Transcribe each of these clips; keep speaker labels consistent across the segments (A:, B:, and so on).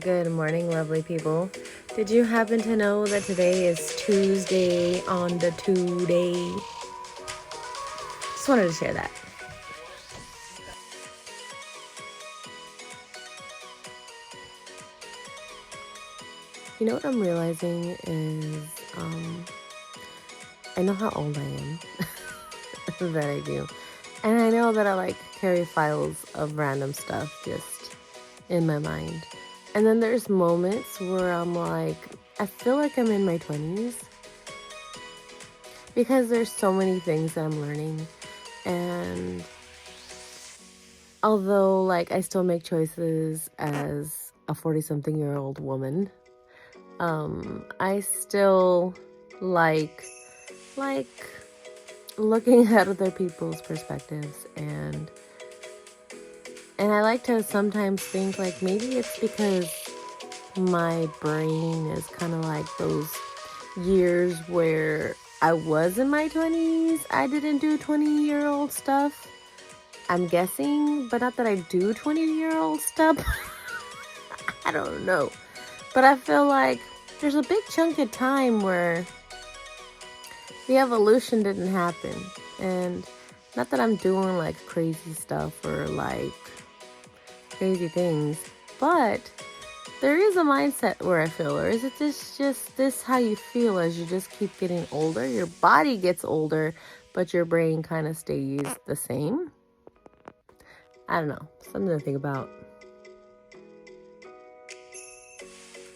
A: Good morning, lovely people. Did you happen to know that today is Tuesday on the 2 day? Just wanted to share that. You know what I'm realizing is I know how old I am. That I do. And I know that I carry files of random stuff just in my mind. And then there's moments where I feel like I'm in my 20s because there's so many things that I'm learning. And although I still make choices as a 40-something-year-old woman, I still like looking at other people's perspectives, and I like to sometimes think maybe it's because my brain is kind of like those years where I was in my 20s. I didn't do 20-year-old stuff, I'm guessing, but not that I do 20-year-old stuff. I don't know. But I feel like there's a big chunk of time where the evolution didn't happen. And not that I'm doing crazy stuff or crazy things, but there is a mindset where I feel, or is it just this how you feel as you just keep getting older? Your body gets older, but your brain kind of stays the same. I don't know. Something to think about.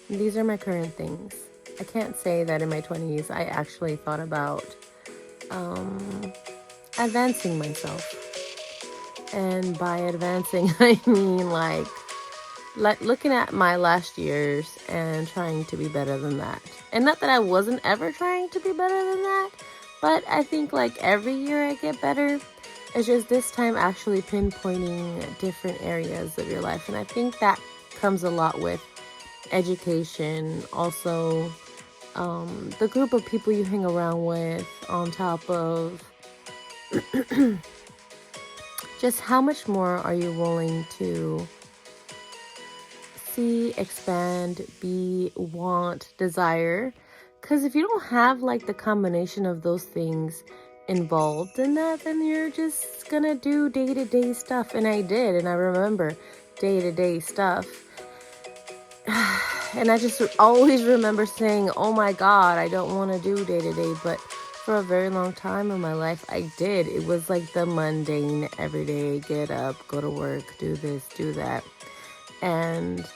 A: These are my current things. I can't say that in my 20s I actually thought about advancing myself. And by advancing, I mean looking at my last years and trying to be better than that. And not that I wasn't ever trying to be better than that, but I think every year I get better. It's just this time actually pinpointing different areas of your life. And I think that comes a lot with education, also the group of people you hang around with, on top of just how much more are you willing to see, expand, be, want, desire. Because if you don't have the combination of those things involved in that, then you're just gonna do day-to-day stuff. And I did, and I remember day-to-day stuff. And I just always remember saying, oh my God, I don't want to do day-to-day. But for a very long time in my life, I did. It was the mundane, everyday, get up, go to work, do this, do that. And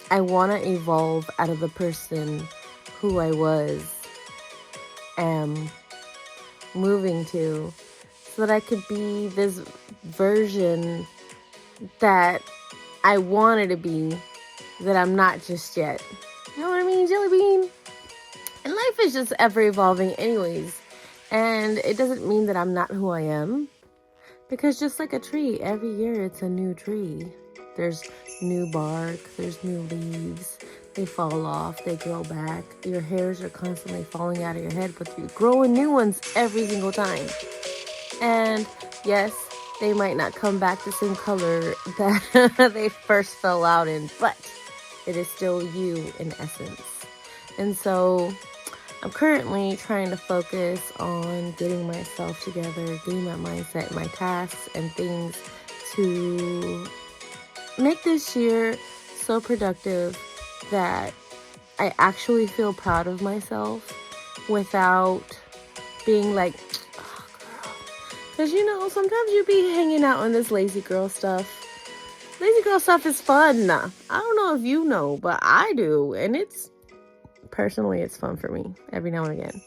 A: I want to evolve out of the person who I am moving to, so that I could be this version that I wanted to be, that I'm not just yet. You know what I mean, Jelly Bean? And life is just ever evolving anyways. And it doesn't mean that I'm not who I am. Because just like a tree, every year it's a new tree. There's new bark, there's new leaves. They fall off, they grow back. Your hairs are constantly falling out of your head, but you're growing new ones every single time. And yes, they might not come back the same color that they first fell out in, but it is still you in essence. And so I'm currently trying to focus on getting myself together, getting my mindset, my tasks, and things to make this year so productive that I actually feel proud of myself without being like, oh, girl. Because, sometimes you be hanging out on this lazy girl stuff. Lazy girl stuff is fun. I don't know if you know, but I do. And personally, it's fun for me every now and again.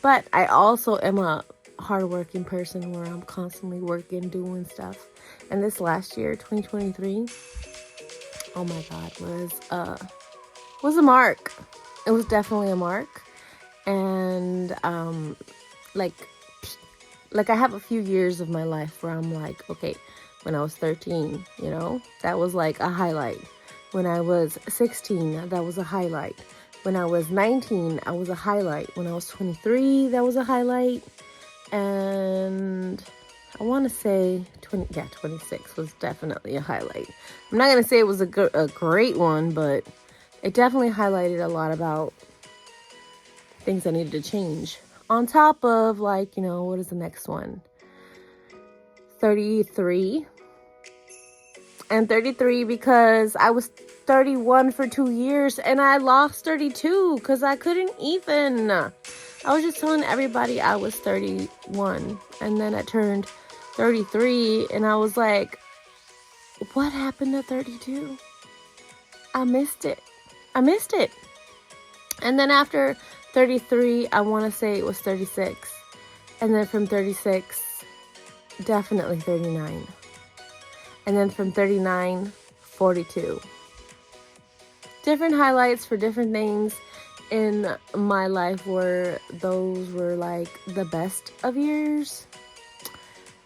A: But I also am a hardworking person where I'm constantly working, doing stuff. And this last year, 2023, oh my God, was a mark. It was definitely a mark. And I have a few years of my life where I'm okay, when I was 13, that was a highlight. When I was 16, that was a highlight. When I was 19, I was a highlight. When I was 23, that was a highlight. And I want to say 26 was definitely a highlight. I'm not going to say it was a great one, but it definitely highlighted a lot about things I needed to change. On top of, like, what is the next one? 33. And 33 because I was 31 for 2 years and I lost 32 because I couldn't even. I was just telling everybody I was 31. And then I turned 33 and I was like, what happened to 32? I missed it. And then after 33, I want to say it was 36. And then from 36, definitely 39. And then from 39, 42. Different highlights for different things in my life where those were like the best of years.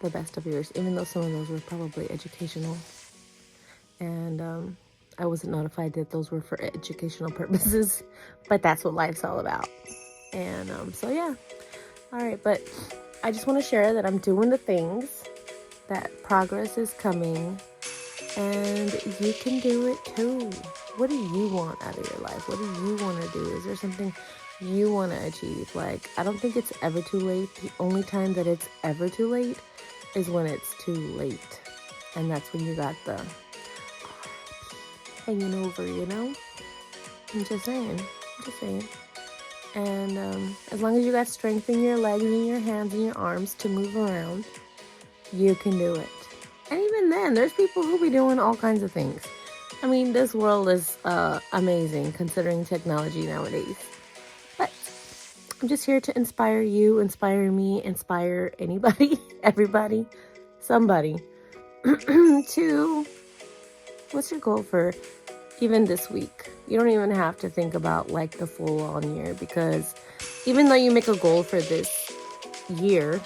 A: The best of years, even though some of those were probably educational. And I wasn't notified that those were for educational purposes, but that's what life's all about. And so yeah. All right, but I just want to share that I'm doing the things, that progress is coming, and you can do it too. What do you want out of your life? What do you want to do? Is there something you want to achieve? Like, I don't think it's ever too late. The only time that it's ever too late is when it's too late. And that's when you got the hanging over, I'm just saying. And as long as you got strength in your legs and your hands and your arms to move around, you can do it. And even then, there's people who be doing all kinds of things. I mean, this world is amazing considering technology nowadays. But I'm just here to inspire you, inspire me, inspire anybody, everybody, somebody to, what's your goal for even this week? You don't even have to think about like the full on year, because even though you make a goal for this year,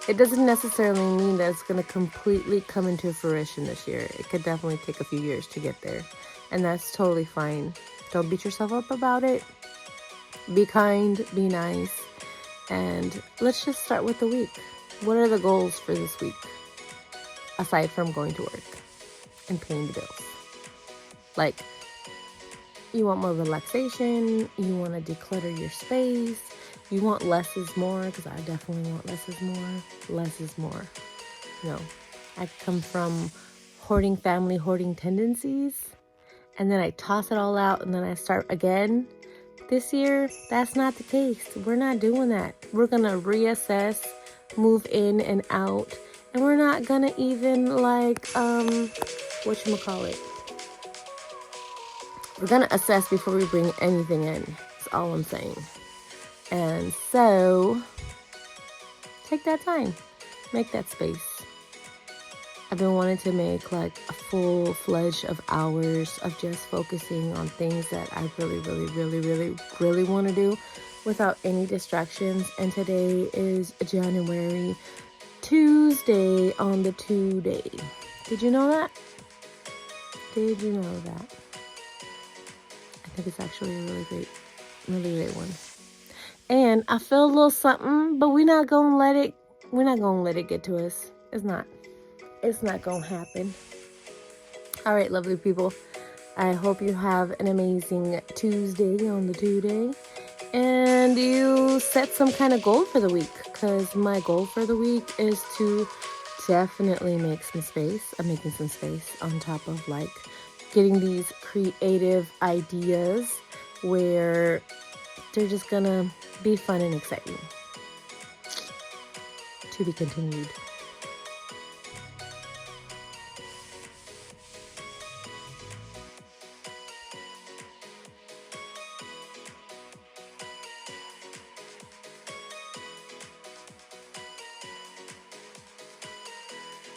A: it doesn't necessarily mean that it's going to completely come into fruition this year. It could definitely take a few years to get there. And that's totally fine. Don't beat yourself up about it. Be kind, be nice. And let's just start with the week. What are the goals for this week? Aside from going to work and paying the bills. Like, you want more relaxation. You want to declutter your space. You want less is more, because I definitely want less is more. Less is more. No. I come from hoarding tendencies, and then I toss it all out, and then I start again. This year, that's not the case. We're not doing that. We're going to reassess, move in and out, and we're not going to even whatchamacallit. We're going to assess before we bring anything in. That's all I'm saying. And so, take that time. Make that space. I've been wanting to make like a full-fledged of hours of just focusing on things that I really want to do without any distractions. And today is January, Tuesday on the 2-day. Did you know that? I think it's actually a really great one. And I feel a little something, but we're not gonna let it get to us. It's not gonna happen. All right, lovely people. I hope you have an amazing Tuesday on the 2-day. And you set some kind of goal for the week, because my goal for the week is to definitely make some space. I'm making some space on top of like getting these creative ideas where they're just gonna be fun and exciting. To be continued.